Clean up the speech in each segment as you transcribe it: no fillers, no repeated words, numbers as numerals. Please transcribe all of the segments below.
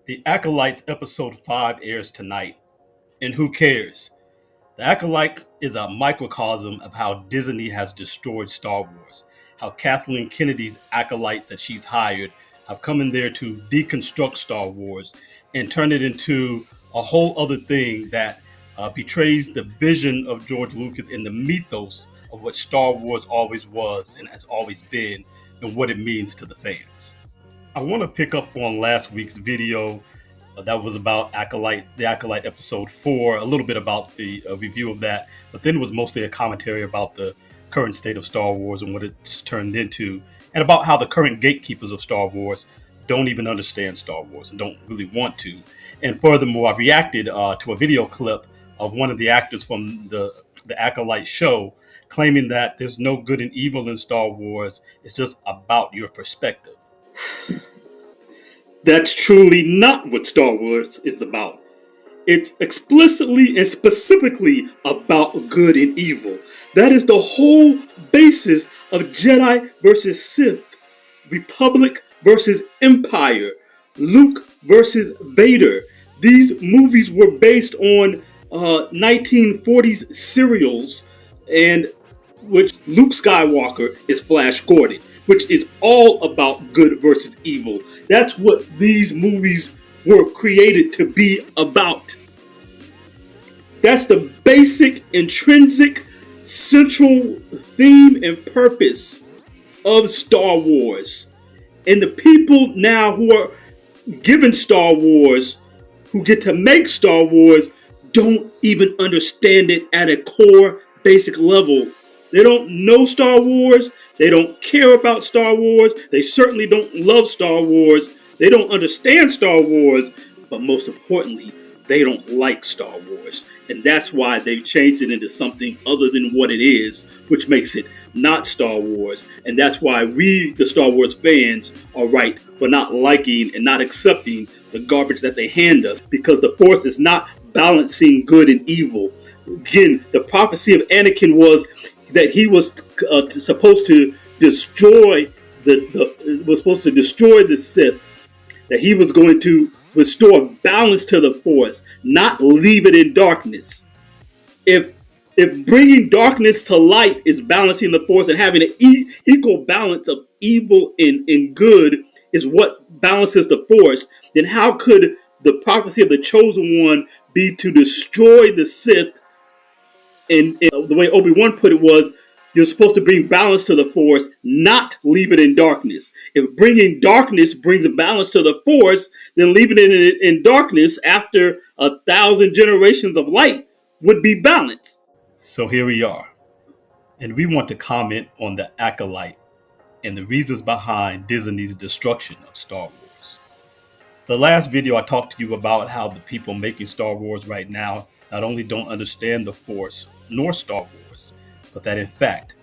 The Acolytes episode 5 airs tonight. And who cares? The Acolyte is a microcosm of how Disney has destroyed Star Wars. How Kathleen Kennedy's acolytes that she's hired have come in there to deconstruct Star Wars and turn it into a whole other thing that betrays the vision of George Lucas and the mythos of what Star Wars always was and has always been and what it means to the fans. I want to pick up on last week's video that was about the Acolyte episode 4, a little bit about the review of that, but then it was mostly a commentary about the current state of Star Wars and what it's turned into, and about how the current gatekeepers of Star Wars don't even understand Star Wars and don't really want to. And furthermore, I reacted to a video clip of one of the actors from the Acolyte show claiming that there's no good and evil in Star Wars, it's just about your perspective. That's truly not what Star Wars is about. It's explicitly and specifically about good and evil. That is the whole basis of Jedi versus Sith, Republic versus Empire, Luke versus Vader. These movies were based on 1940s serials, and which Luke Skywalker is Flash Gordon, which is all about good versus evil. That's what these movies were created to be about. That's the basic, intrinsic, central theme and purpose of Star Wars. And the people now who are given Star Wars, who get to make Star Wars, don't even understand it at a core, basic level. They don't know Star Wars. They don't care about Star Wars. They certainly don't love Star Wars. They don't understand Star Wars. But most importantly, they don't like Star Wars. And that's why they've changed it into something other than what it is, which makes it not Star Wars. And that's why we, the Star Wars fans, are right for not liking and not accepting the garbage that they hand us, because the Force is not balancing good and evil. Again, the prophecy of Anakin was that he was supposed to destroy the Sith. That he was going to restore balance to the Force, not leave it in darkness. If bringing darkness to light is balancing the Force and having an equal balance of evil and good is what balances the Force, then how could the prophecy of the Chosen One be to destroy the Sith? And the way Obi-Wan put it was, you're supposed to bring balance to the Force, not leave it in darkness. If bringing darkness brings a balance to the Force, then leaving it in darkness after 1,000 generations of light would be balance. So here we are. And we want to comment on the Acolyte and the reasons behind Disney's destruction of Star Wars. The last video I talked to you about how the people making Star Wars right now not only don't understand the Force nor Star Wars, but that in fact,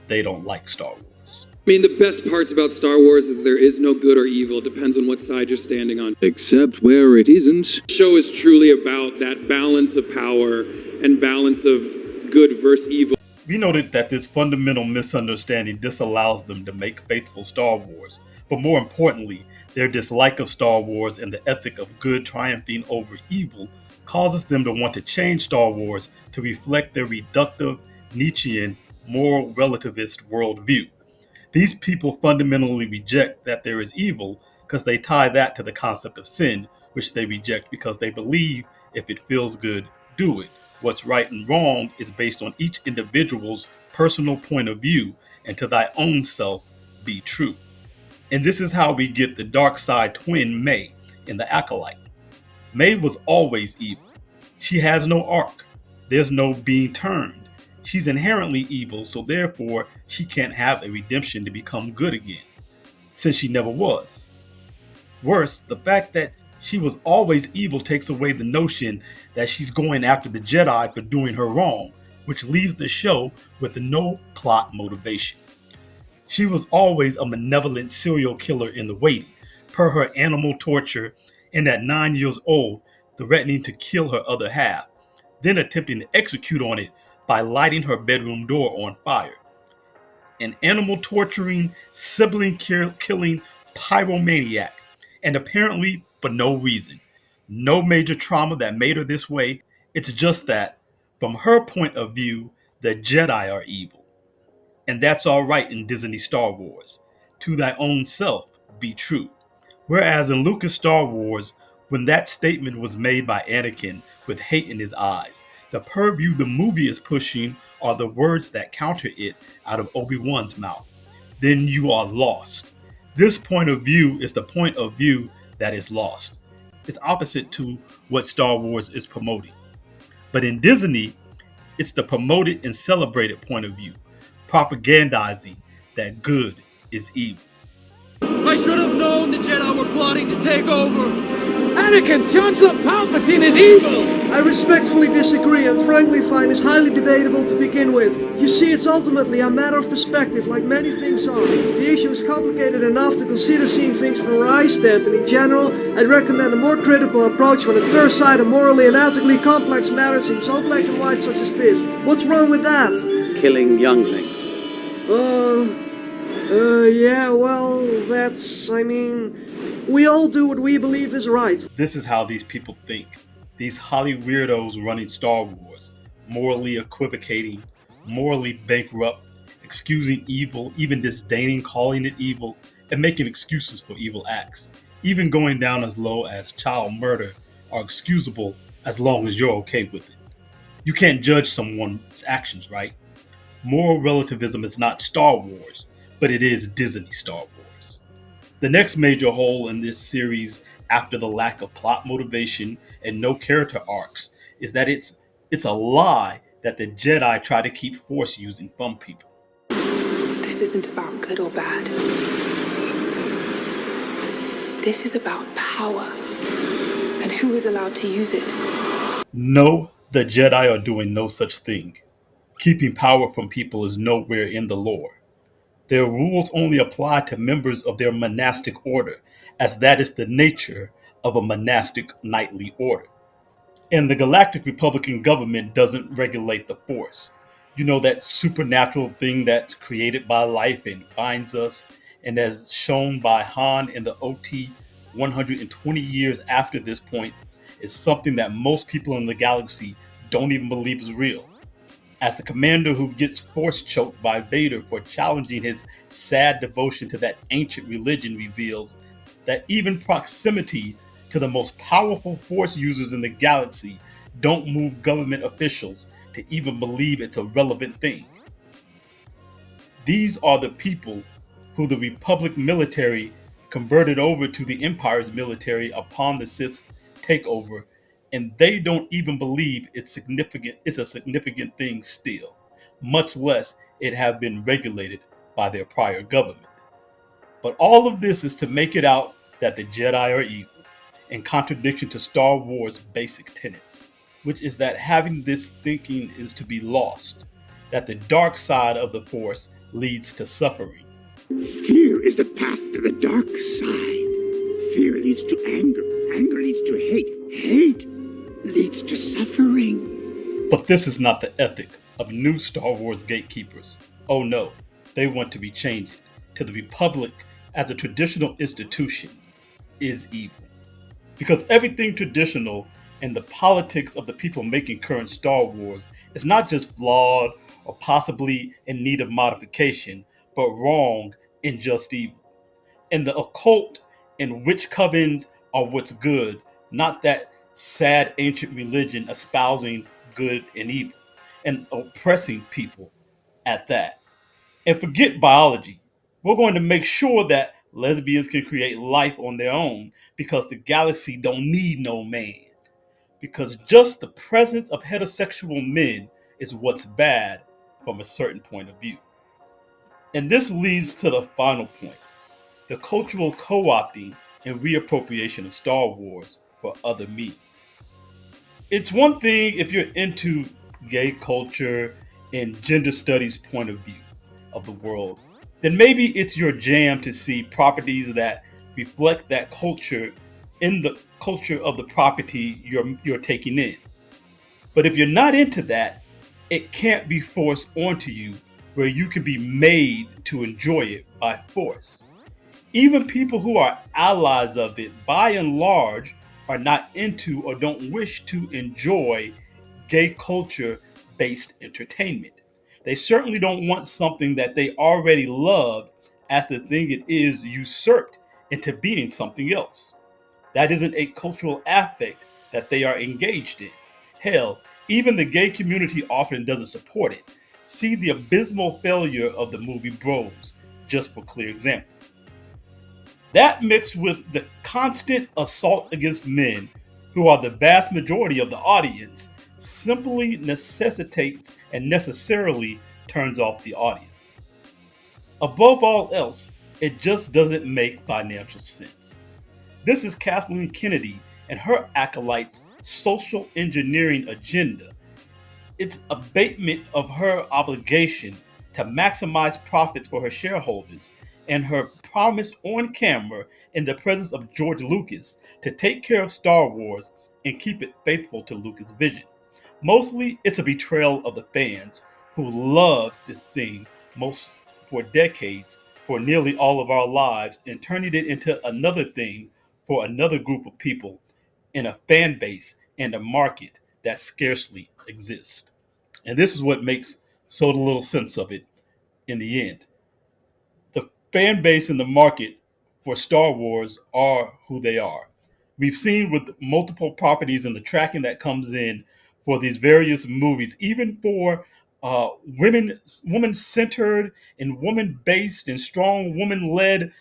they don't like Star Wars. I mean, the best parts about Star Wars is there is no good or evil. Depends on what side you're standing on. Except where it isn't. The show is truly about that balance of power and balance of good versus evil. We noted that this fundamental misunderstanding disallows them to make faithful Star Wars, but more importantly, their dislike of Star Wars and the ethic of good triumphing over evil causes them to want to change Star Wars to reflect their reductive, Nietzschean, moral relativist worldview. These people fundamentally reject that there is evil because they tie that to the concept of sin, which they reject because they believe if it feels good, do it. What's right and wrong is based on each individual's personal point of view, and to thy own self be true. And this is how we get the dark side twin May in the Acolyte. May was always evil. She has no arc. There's no being turned. She's inherently evil, so therefore she can't have a redemption to become good again, since she never was. Worse, the fact that she was always evil takes away the notion that she's going after the Jedi for doing her wrong, which leaves the show with no plot motivation. She was always a malevolent serial killer in the waiting, per her animal torture, and at 9 years old, threatening to kill her other half, then attempting to execute on it by lighting her bedroom door on fire. An animal torturing, sibling killing pyromaniac, and apparently for no reason. No major trauma that made her this way. It's just that, from her point of view, the Jedi are evil. And that's all right in Disney Star Wars. To thy own self be true. Whereas in Lucas Star Wars, when that statement was made by Anakin with hate in his eyes, the purview the movie is pushing are the words that counter it out of Obi-Wan's mouth. Then you are lost. This point of view is the point of view that is lost. It's opposite to what Star Wars is promoting. But in Disney, it's the promoted and celebrated point of view, propagandizing that good is evil. I should have known the Jedi were plotting to take over. Anakin, Chancellor Palpatine is evil! I respectfully disagree and frankly find this highly debatable to begin with. You see, it's ultimately a matter of perspective, like many things are. The issue is complicated enough to consider seeing things from where I stand, and in general, I'd recommend a more critical approach when at first sight a morally and ethically complex matter seems so black and white such as this. What's wrong with that? Killing younglings. Yeah, well, we all do what we believe is right. This is how these people think. These Holly weirdos running Star Wars, morally equivocating, morally bankrupt, excusing evil, even disdaining calling it evil, and making excuses for evil acts. Even going down as low as child murder are excusable as long as you're okay with it. You can't judge someone's actions, right? Moral relativism is not Star Wars, but it is Disney Star Wars. The next major hole in this series, after the lack of plot motivation and no character arcs, is that it's a lie that the Jedi try to keep Force using from people. This isn't about good or bad. This is about power and who is allowed to use it. No, the Jedi are doing no such thing. Keeping power from people is nowhere in the lore. Their rules only apply to members of their monastic order, as that is the nature of a monastic knightly order. And the Galactic Republican government doesn't regulate the Force. You know, that supernatural thing that's created by life and binds us, and as shown by Han in the OT 120 years after this point, is something that most people in the galaxy don't even believe is real. As the commander who gets force choked by Vader for challenging his sad devotion to that ancient religion reveals that even proximity to the most powerful force users in the galaxy don't move government officials to even believe it's a relevant thing. These are the people who the Republic military converted over to the Empire's military upon the Sith's takeover, and they don't even believe it's a significant thing still, much less it have been regulated by their prior government. But all of this is to make it out that the Jedi are evil, in contradiction to Star Wars' basic tenets, which is that having this thinking is to be lost, that the dark side of the Force leads to suffering. Fear is the path to the dark side. Fear leads to anger. Anger leads to hate. Hate leads to suffering. But this is not the ethic of new Star Wars gatekeepers. Oh no, they want to be changed to the Republic as a traditional institution is evil. Because everything traditional and the politics of the people making current Star Wars is not just flawed or possibly in need of modification, but wrong and just evil. And the occult and witch covens are what's good, not that sad ancient religion espousing good and evil and oppressing people at that. And forget biology. We're going to make sure that lesbians can create life on their own because the galaxy don't need no man. Because just the presence of heterosexual men is what's bad from a certain point of view. And this leads to the final point, the cultural co-opting and reappropriation of Star Wars for other means. It's one thing if you're into gay culture and gender studies point of view of the world, then maybe it's your jam to see properties that reflect that culture in the culture of the property you're taking in. But if you're not into that, it can't be forced onto you where you can be made to enjoy it by force. Even people who are allies of it, by and large, are not into or don't wish to enjoy gay culture based entertainment. They certainly don't want something that they already love as the thing it is usurped into being something else. That isn't a cultural affect that they are engaged in. Hell, even the gay community often doesn't support it. See the abysmal failure of the movie Bros, just for clear example. That mixed with the constant assault against men, who are the vast majority of the audience, simply necessitates and necessarily turns off the audience. Above all else, it just doesn't make financial sense. This is Kathleen Kennedy and her acolytes' social engineering agenda. It's abatement of her obligation to maximize profits for her shareholders and her promise on camera in the presence of George Lucas to take care of Star Wars and keep it faithful to Lucas' vision. Mostly, it's a betrayal of the fans who loved this thing most for decades, for nearly all of our lives, and turning it into another thing for another group of people in a fan base and a market that scarcely exists. And this is what makes so little sense of it in the end. The fan base and the market for Star Wars are who they are. We've seen with multiple properties and the tracking that comes in for these various movies, even for women centered and woman based and strong woman led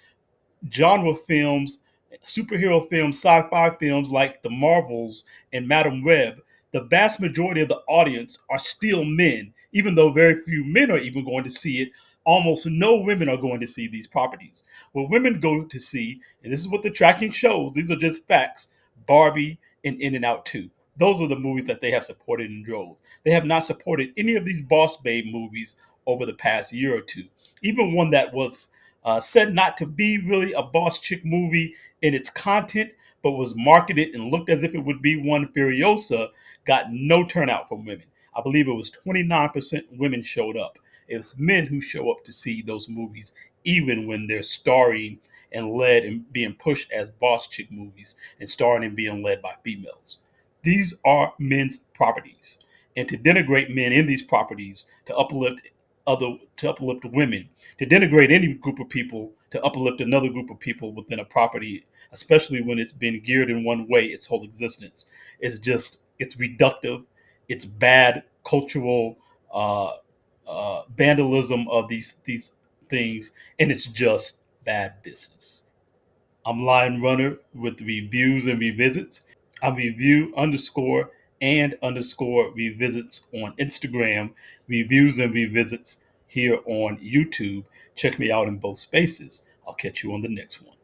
genre films, superhero films, sci-fi films like the Marvels and Madam Web, the vast majority of the audience are still men, even though very few men are even going to see it. Almost no women are going to see these properties. What women go to see, and this is what the tracking shows, these are just facts, Barbie and In and Out 2. Those are the movies that they have supported in droves. They have not supported any of these Boss Babe movies over the past year or two. Even one that was said not to be really a boss chick movie in its content, but was marketed and looked as if it would be one, Furiosa, got no turnout from women. I believe it was 29% women showed up. It's men who show up to see those movies, even when they're starring and led and being pushed as boss chick movies and starring and being led by females. These are men's properties. And to denigrate men in these properties, to uplift women, to denigrate any group of people, to uplift another group of people within a property, especially when it's been geared in one way its whole existence, it's reductive, it's bad cultural vandalism of these things, and it's just bad business. I'm Lion Runner with reviews and revisits. I'm review underscore and underscore revisits on Instagram, reviews and revisits here on YouTube. Check me out in both spaces. I'll catch you on the next one.